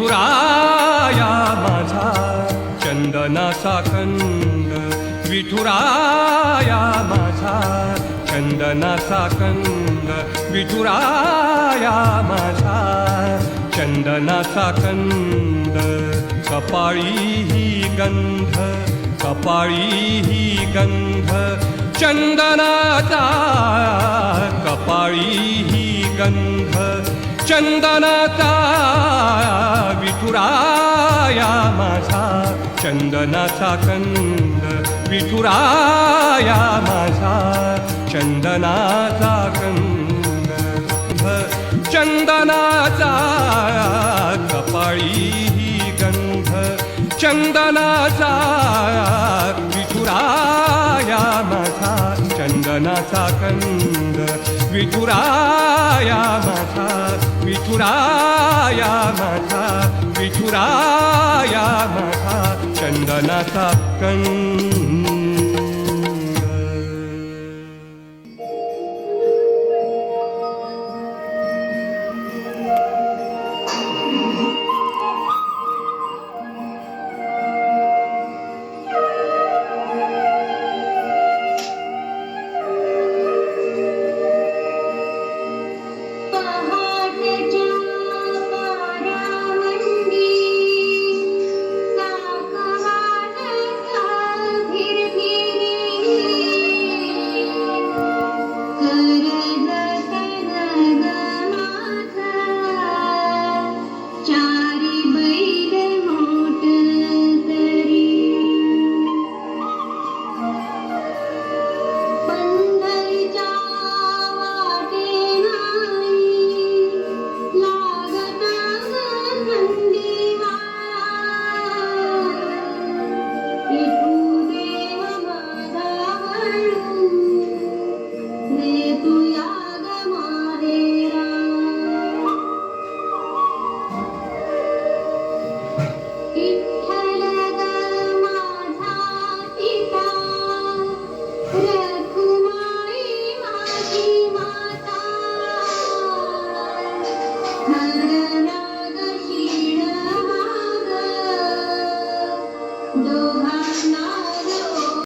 विठुराया माझा चंदनाचा कंद, विठुराया माझा चंदनाचा कंद, विठुराया माझा चंदनाचा कंद. कपाळी ही गंध, कपाळी ही गंध चंदनाचा, कपाळी ही गंध चंदनाचा. विठुराया माझा चंदनाचा कंद, विठुराया माझा चंदनाचा कंद. चंदनाचा कपाळी ही गंध चंदनाचा, विठुराया माझा चंदनाचा कंद, विठुराया माझा, विठुराया माझा, विठुराया माझा चंदनाचा कंद. Hallelujah.